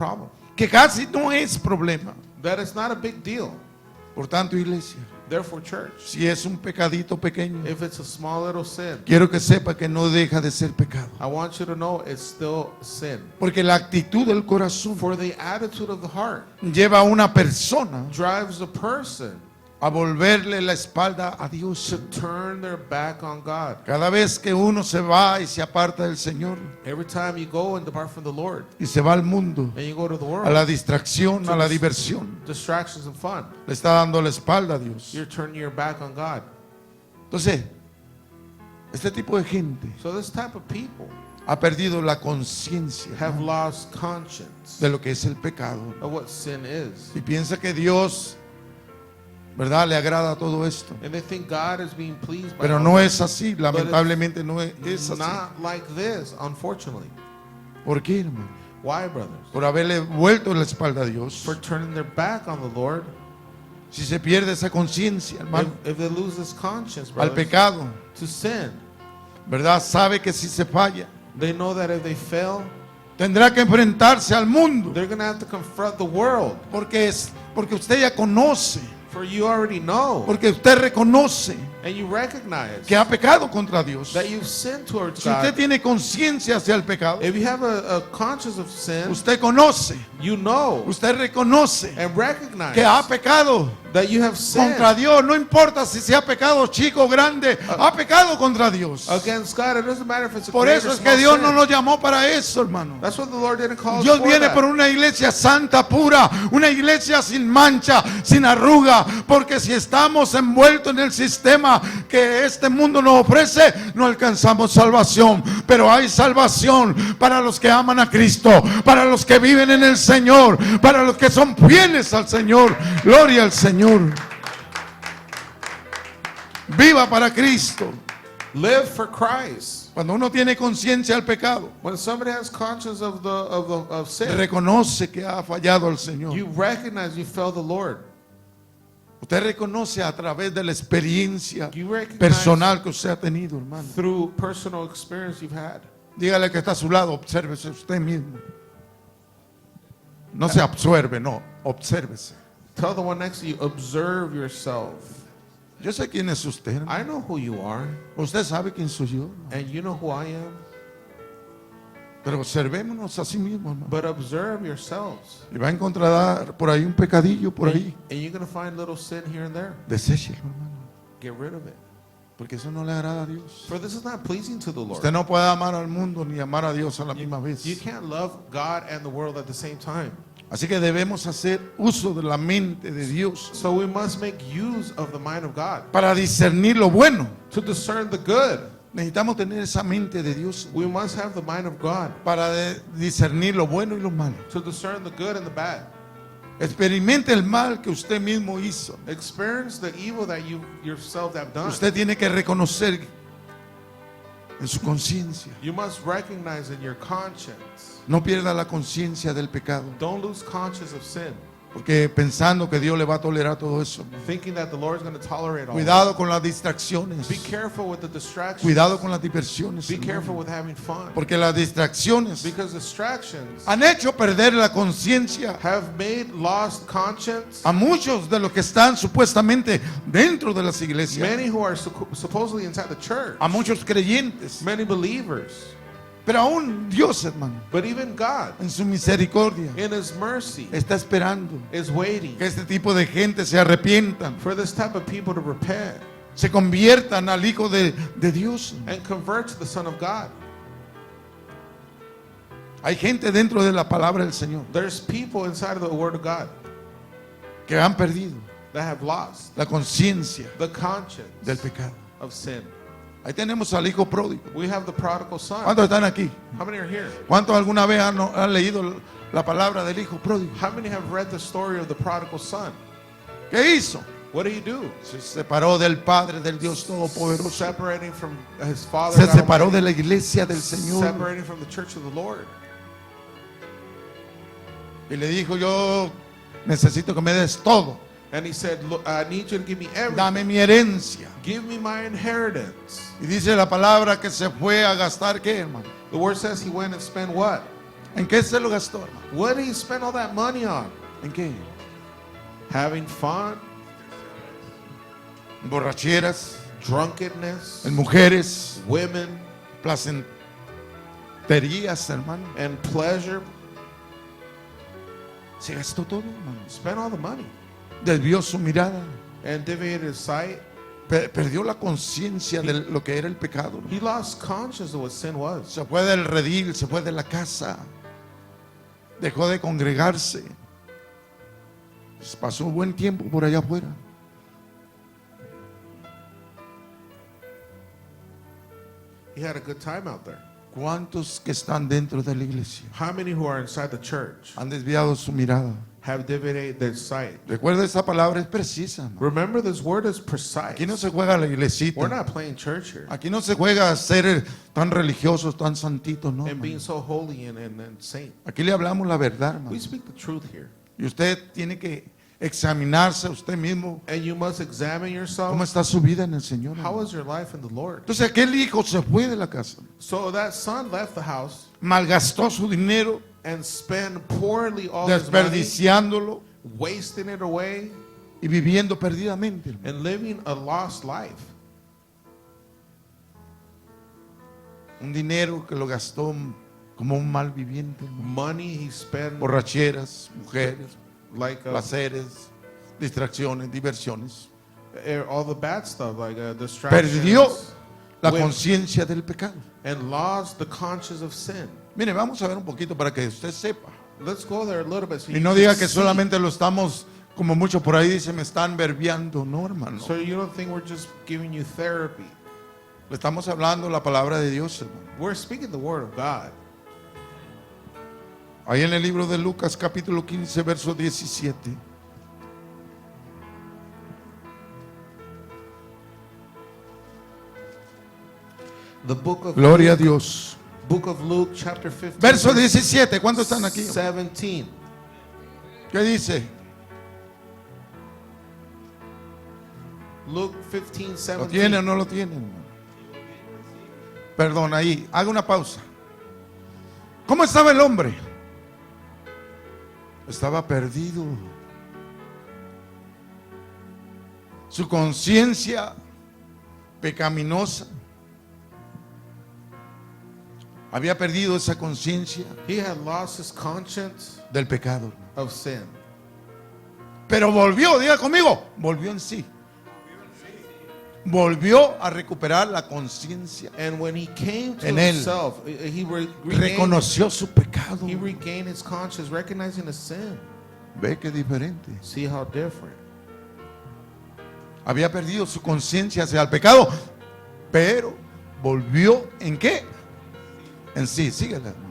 problem. que casi no es problema. That is not a big deal. Por tanto, iglesia, Therefore, church, si es un pecadito pequeño, if it's a small little sin, quiero que sepa que no deja de ser pecado. I want you to know it's still sin. Porque la actitud del corazón For the attitude of the heart lleva a una persona drives a person a volverle la espalda a Dios. to turn their back on God. Cada vez que uno se va y se aparta del Señor Every time you go and depart from the Lord y se va al mundo, and you go to the a world, la distracción, a la diversión, distractions and fun, le está dando la espalda a Dios. you're turning your back on God. Entonces, este tipo de gente So this type of people ha perdido la conciencia, have ¿no?, lost conscience de lo que es el pecado. of what sin is. Y piensa que Dios, ¿verdad?, le agrada todo esto. And they think God is being pleased by Pero all no that. es así, lamentablemente no es así. Not like this, unfortunately. ¿Por qué, hermano? Why, brothers? Por haberle vuelto la espalda a Dios. For turning their back on the Lord. Si se pierde esa conciencia, hermano, If they lose this conscience, al brothers, pecado, to sin, ¿verdad?, sabe que si se falla, they know that if they fail, tendrá que enfrentarse al mundo. they're going to have to confront the world. Porque usted ya conoce, For you already know porque usted reconoce and you recognize que ha pecado contra Dios. that you've sinned towards Si usted God. tiene conciencia hacia el pecado, If you have a conscience of sin, usted conoce, you know usted reconoce and recognize que ha pecado that you have sinned contra Dios. No importa si sea pecado chico o grande, ha pecado contra Dios. against God. It doesn't matter if it's a Por great eso or es small que Dios sin. no nos llamó para eso, hermano. That's what the Lord didn't call us Dios for viene that. por una iglesia santa, pura, una iglesia sin mancha, sin arruga, porque si estamos envueltos en el sistema que este mundo nos ofrece, no alcanzamos salvación. Pero hay salvación para los que aman a Cristo, para los que viven en el Señor, para los que son fieles al Señor. Gloria al Señor. Viva para Cristo. Live for Christ. Cuando uno tiene conciencia del pecado, When somebody has conscience of sin, reconoce que ha fallado al Señor. you recognize you failed the Lord. Usted reconoce a través de la experiencia You recognize personal que usted ha tenido, hermano. through personal experience you've had. Dígale que está a su lado, obsérvese usted mismo. No se absorbe, no, obsérvese. Tell the one next to you, observe yourself. Yo sé quién es usted, hermano. I know who you are, Usted sabe quién soy yo, hermano. and you know who I am, Pero observémonos a sí mismo, hermano. but observe yourselves. Y va a encontrar por ahí un pecadillo por ahí. And you're going to find little sin here and there. Deséchelo, hermano. Get rid of it. Porque eso no le agrada a Dios. For this is not pleasing to the Lord. Usted no puede amar al mundo ni amar a Dios a la misma vez. You can't love God and the world at the same time. Así que debemos hacer uso de la mente de Dios So we must make use of the mind of God. para discernir lo bueno. To discern the good, Necesitamos tener esa mente de Dios we must have the mind of God. para discernir lo bueno y lo malo. To discern the good and the bad. Experimente el mal que usted mismo hizo. Experience the evil that you yourself have done. Usted tiene que reconocer en su conciencia. You must recognize in your conscience. No pierda la conciencia del pecado, Don't lose conscience of sin, porque pensando que Dios le va a tolerar todo eso. thinking that the Lord is going to tolerate all. Cuidado con las distracciones. Be careful with the distractions. Cuidado con las diversiones. Be hermano. careful with having fun. Porque las distracciones Because distractions han hecho perder la conciencia have made lost conscience a muchos de los que están supuestamente dentro de las iglesias, many who are supposedly inside the church, a muchos creyentes. many believers. Pero aún Dios, hermano, But even God, en su misericordia, in His mercy, está esperando is waiting que este tipo de gente se arrepientan, for this type of people to repent se conviertan al Hijo de Dios. and convert to the Son of God. Hay gente dentro de la palabra del Señor There's people inside of the Word of God que han perdido that have lost la conciencia the conscience del pecado. of sin. Ahí tenemos al Hijo pródigo. We have the prodigal son. ¿Cuántos están aquí? How many are here? ¿Cuántos alguna vez han leído la palabra del Hijo pródigo? How many have read the story of the prodigal son? ¿Qué hizo? What did he do? Se separó del Padre, del Dios Todopoderoso. Separating from his father, Se God separó Almighty, de la iglesia del Señor. separating from the church of the Lord. Y le dijo, yo necesito que me des todo. And he said, look, I need you to give me everything. Dame mi herencia. Give me my inheritance. Y dice la palabra que se fue a gastar, ¿qué, hermano? The word says he went and spent what? ¿En qué se lo gastó, hermano? What did he spend all that money on? ¿En qué? Having fun, En borracheras, drunkenness, en mujeres, women, placenterías, hermano. and pleasure. Se gastó todo, hermano. Spent all the money Desvió su mirada. and deviated his sight. Perdió la conciencia de lo que era el pecado, hermano. He lost conscious of what sin was. Se fue del redil, se fue de la casa. Dejó de congregarse. Pasó un buen tiempo por allá afuera. He had a good time out there. ¿Cuántos que están dentro de la iglesia How many who are inside the church han desviado su mirada? have deviated their sight? Recuerda, esta palabra es precisa, hermano. Remember, this word is precise. Aquí no se juega a la We're iglesita. not playing church here Aquí no se juega a ser tan religiosos, tan santitos, no, and being hermano. so holy and saint. Aquí le hablamos la verdad, hermano. We speak the truth here. Y usted tiene que examinarse a usted mismo. And you must examine yourself. ¿Cómo está su vida en el Señor, How hermano? is your life in the Lord? Entonces aquel hijo se fue de la casa, So that son left the house malgastó su dinero, and spent poorly all his money, desperdiciándolo wasting it away y viviendo perdidamente, hermano. and living a lost life. Un dinero que lo gastó como un mal viviente, hermano. Money he spent Borracheras, mujeres, like placeres, distracciones, diversiones. all the bad stuff, like Perdió distractions, la women, conciencia del pecado. and lost the conscience of sin. Mire, vamos a ver un poquito para que usted sepa. Let's go there a little bit. So Y you no can diga que see. solamente lo estamos, como muchos por ahí dicen, me están verbiando. No, hermano. So you don't think we're just giving you therapy. Le estamos hablando la palabra de Dios, hermano. We're speaking the word of God. Ahí en el libro de Lucas, capítulo 15, verso 17. The book of Gloria a Luke, Dios. book of Luke, chapter 15, Verso verse 17. ¿Cuántos están aquí? 17. ¿Qué dice? Luke 15, ¿Lo tiene o 17. no lo tiene, hermano? Perdón, ahí. Haga una pausa. ¿Cómo estaba el hombre? Estaba perdido. Su conciencia pecaminosa. Había perdido esa conciencia He had lost his conscience del pecado. of sin. Pero volvió, diga conmigo, volvió en sí. Volvió a recuperar la conciencia. And when he came to En él. himself, he regained, Reconoció su pecado. he regained his conscience, recognizing his sin. Ve que diferente. See how different. Había perdido su conciencia hacia el pecado, pero volvió en qué? En sí. Síguela, hermano.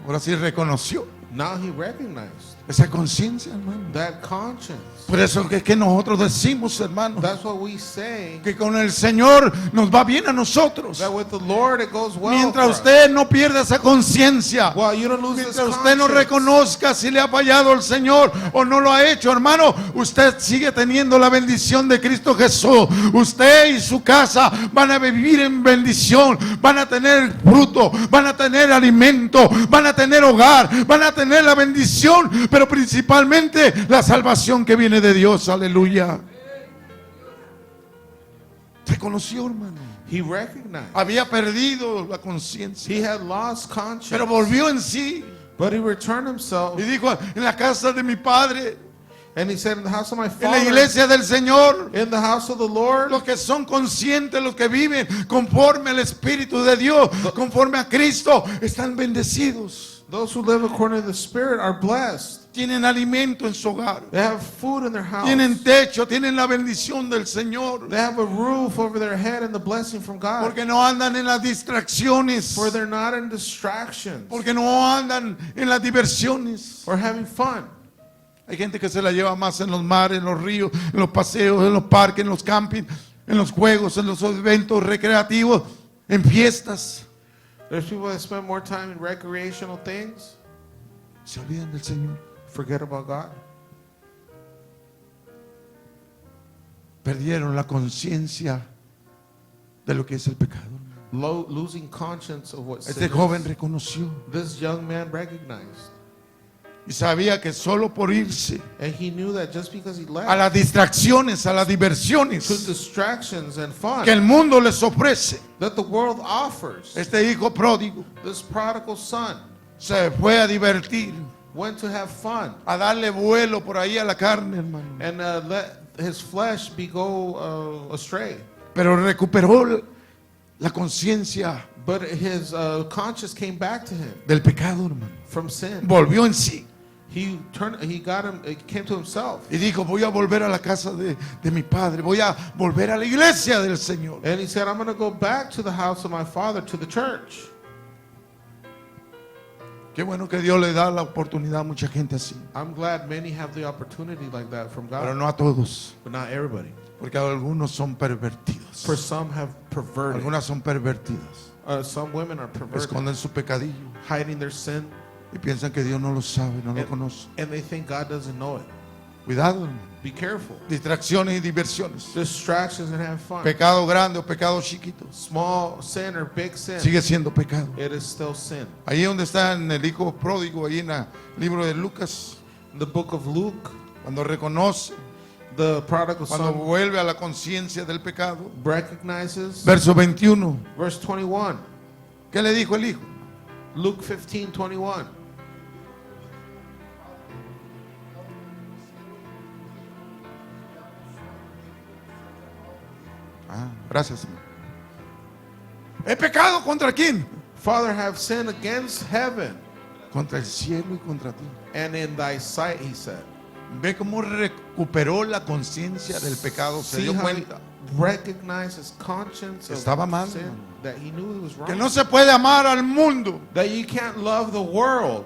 Ahora sí reconoció Now he recognized esa conciencia, hermano. that conscience. Por eso es que nosotros decimos, hermano, That's what we say, que con el Señor nos va bien a nosotros. that with the Lord it goes well. Mientras for us. usted no pierda esa conciencia, Well, you don't lose this mientras usted no conscience. reconozca si le ha fallado el Señor o no lo ha hecho, hermano, usted sigue teniendo la bendición de Cristo Jesús. Usted y su casa van a vivir en bendición, van a tener fruto, van a tener alimento, van a tener hogar, van a tener la bendición, pero principalmente la salvación que viene de Dios. Aleluya. Reconoció, hermano. He recognized. Había perdido la conciencia, He had lost conscience. pero volvió en sí But he returned himself, y dijo: en la casa de mi padre, and he said, in the house of my en la father, iglesia del Señor, in the house of the Lord, los que son conscientes, los que viven conforme al Espíritu de Dios, conforme a Cristo, están bendecidos. those who live according to the Spirit are blessed. Tienen alimento en su hogar, They have food in their house. tienen techo, tienen la bendición del Señor, They have a roof over their head and the blessing from God. porque no andan en las distracciones, For they're not in distractions porque no andan en las diversiones. or having fun. Hay gente que se la lleva más en los mares, en los ríos, en los paseos, en los parques, en los campings, en los juegos, en los eventos recreativos, en fiestas. There's people that spend more time in recreational things, Se olvidan del Señor. forget about God. perdieron la conciencia de lo que es el pecado. Losing conscience of what sin Este is. joven reconoció This young man recognized, y sabía que solo por irse and he knew that just because he a left las distracciones, a las to diversiones distractions and fun que el mundo les ofrece, that the world offers, este hijo pródigo this prodigal son se fue a divertir, went to have fun a darle vuelo por ahí a la carne, hermano. and let his flesh go astray. Pero recuperó la conciencia But his conscience came back to him del pecado, hermano. from sin. Volvió en sí He came to himself. y dijo, voy a volver a la casa de mi padre, voy a volver a la iglesia del Señor. And he said, I'm going to go back to the house of my father, to the church. Qué bueno que Dios le da la oportunidad a mucha gente así, I'm glad many have the opportunity like that from pero God, no a todos, but not everybody. porque algunos son pervertidos. For some have perverted. Algunas son pervertidas, Some women are perverted, esconden su pecadillo hiding their sin, y piensan que Dios no lo sabe, no lo conoce. and they think God doesn't know it. Cuidado, hermano. Be careful. Distracciones y diversiones. Distractions and have fun. Pecado grande o pecado chiquito, Small sin or big sin, sigue siendo pecado. it is still sin. Ahí donde está en el hijo pródigo, ahí en el libro de Lucas, In the book of Luke, cuando reconoce, the prodigal cuando son vuelve a la conciencia del pecado. recognizes, Verso 21, verse 21, ¿qué le dijo el hijo? Luke 15:21. Gracias, hermano. ¿He pecado contra quién? Father, have sinned against heaven Contra el cielo y contra ti. and in thy sight, he said. Ve cómo recuperó la conciencia del pecado, se See dio how he cuenta recognized his conscience of Estaba mal, sin, hermano. that he knew he was wrong. que no se puede amar al mundo That you can't love the world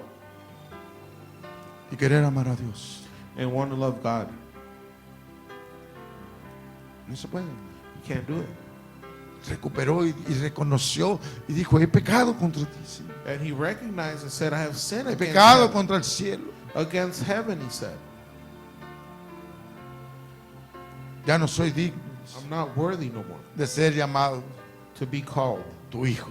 y querer amar a Dios. and want to love God. No se puede. You can't do it. Recuperó y reconoció y dijo, he pecado contra ti, Señor. And he recognized and said, I have sinned He against pecado heaven. contra el cielo. Against heaven, he said. Ya no soy digno I'm not worthy no more de ser llamado to be called tu hijo.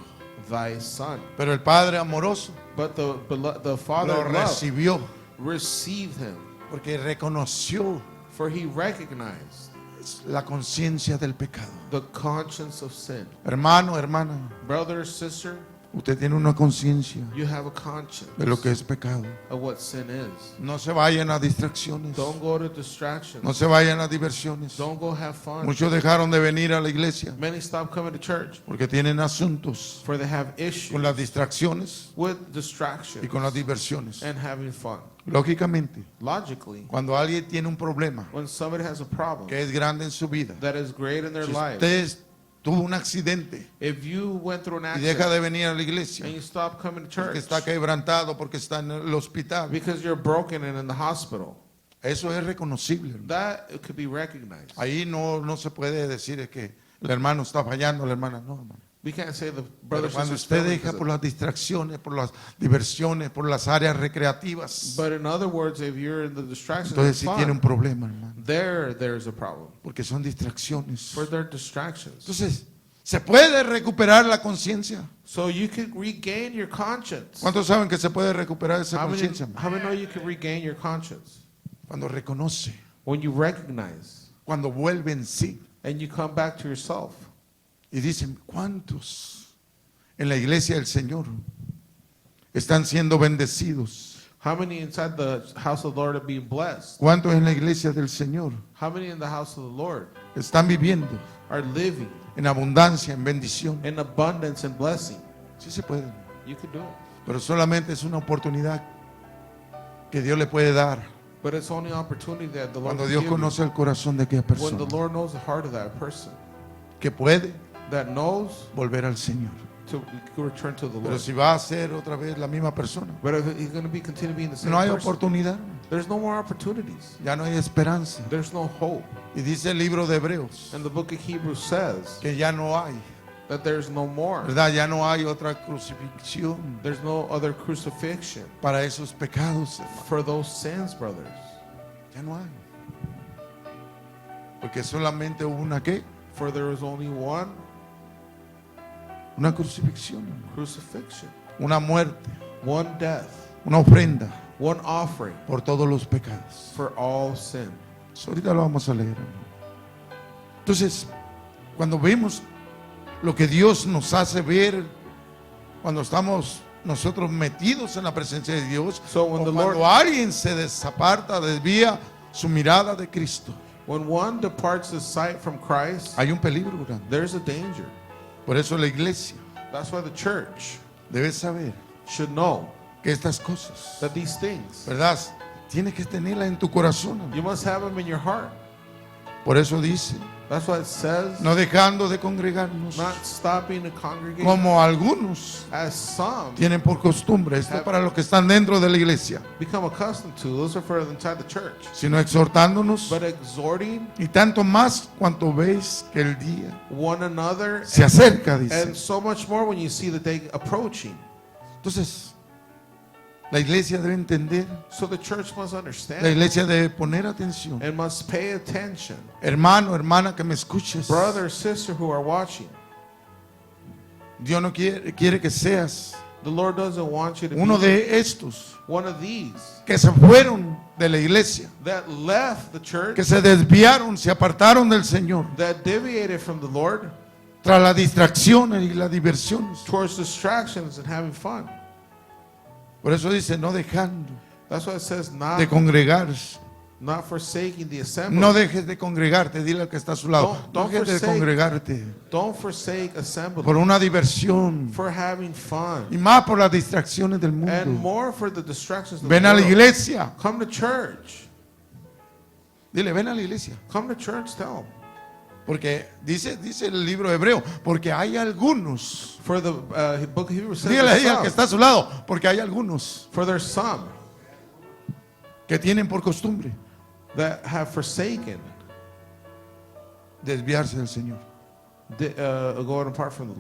thy son. Pero el Padre amoroso But the Father lo of love recibió received him, porque reconoció for he recognized la conciencia del pecado. the conscience of sin. Hermano, hermana, Brother, sister, usted tiene una conciencia you have a conscience de lo que es pecado. of what sin is. No se vayan a distracciones. Don't go to distractions. No se vayan a diversiones. Don't go have fun. Muchos dejaron de venir a la iglesia Many stop coming to church porque tienen asuntos for they have issues con las distracciones with y distractions con las diversiones. and having fun. Lógicamente, Logically, cuando alguien tiene un problema when somebody has a problem que es grande en su vida, that is great in their si life, usted tuvo un accidente if you went through an y deja accident de venir a la iglesia and you stop coming to porque church está quebrantado, porque está en el hospital, because you're broken and in the hospital, eso es reconocible, hermano. that it could be recognized. Ahí no se puede decir que el hermano está fallando, la hermana no, hermano. We can't say the Pero brothers and cuando sisters usted failing deja because por of- las distracciones, por las diversiones, por las áreas recreativas, But in other words, if you're in the distractions entonces of sí tiene un fun, problema, hermano, there's a problem. porque son distracciones. For their distractions. Entonces, ¿se puede recuperar la conciencia? So you can regain your conscience. ¿Cuántos saben que se puede recuperar esa How many, conciencia, hermano? how many know you can regain your conscience? Cuando reconoce, When you recognize cuando vuelve en sí and you come back to yourself. y dicen, ¿cuántos en la iglesia del Señor están siendo bendecidos? How many inside the house of the Lord are being blessed? ¿Cuántos en la iglesia del Señor How many in the house of the Lord están viviendo are living en abundancia, en bendición? in abundance and blessing? Sí se puede, You can do it. pero solamente es una oportunidad que Dios le puede dar But it's only opportunity that the Lord cuando will Dios give you. conoce el corazón de aquella When the persona Lord knows the heart of that person que puede that knows volver al Señor. to return to the Pero Lord. si va a ser otra vez la misma persona, But if he's going to be continue being the same no hay person, oportunidad, there's no more opportunities. ya no hay esperanza. There's no hope. Y dice el libro de Hebreos And the book of Hebrews says que ya no hay, that there's no more. ¿verdad? Ya no hay otra crucifixión There's no other crucifixion para esos pecados, hermano. for those sins, brothers. Ya no hay. Porque solamente hubo una ¿qué? For there was only one Una crucifixión, crucifixion, una muerte, one death, una ofrenda one offering por todos los pecados. for all sin. Eso ahorita lo vamos a leer, hermano. Entonces, cuando vemos lo que Dios nos hace ver, cuando estamos nosotros metidos en la presencia de Dios, So when o the cuando Lord- alguien se desaparta, desvía su mirada de Cristo, When one departs his sight from Christ, hay un peligro grande. there's a danger. Por eso la iglesia That's why the church debe saber should know que estas cosas, that these things, ¿verdad? Tienes que tenerlas en tu corazón, hermano. you must have them in your heart. Por eso dice, That's why it says, no dejando de congregarnos, not stopping to congregate como algunos as some tienen por costumbre, esto para los que están dentro de la iglesia, become accustomed to. Those are for inside the church. sino exhortándonos, But exhorting y tanto más cuanto veis que el día one another, se acerca, dice. and so much more when you see the day approaching. Entonces, la iglesia debe entender, So the church must la understand iglesia debe poner atención. and must pay attention. Hermano, hermana que me escuches, Brother, sister who are watching, Dios no quiere que seas the Lord doesn't want you to uno be de estos one of these que se fueron de la iglesia, that left the church, que se desviaron, se apartaron del Señor, that deviated from the Lord tras las distracciones y las diversiones. towards distractions and having fun. Por eso dice, no dejando That's why it says de congregarse. not forsaking the assembly. No dejes de congregarte, dile al que está a su lado. No Don't dejes de forsake. congregarte Don't forsake assembly por una diversión for having fun, y más por las distracciones del and mundo. more for the distractions of Ven the a la world. iglesia. Come to church. Dile, ven a la iglesia. Come to church, tell them. Porque dice el libro hebreo, porque hay algunos. For the book of Hebrews says Dígale ahí al there's que some. está a su lado, porque hay algunos For there's some que tienen por costumbre that have forsaken desviarse del Señor. going apart from the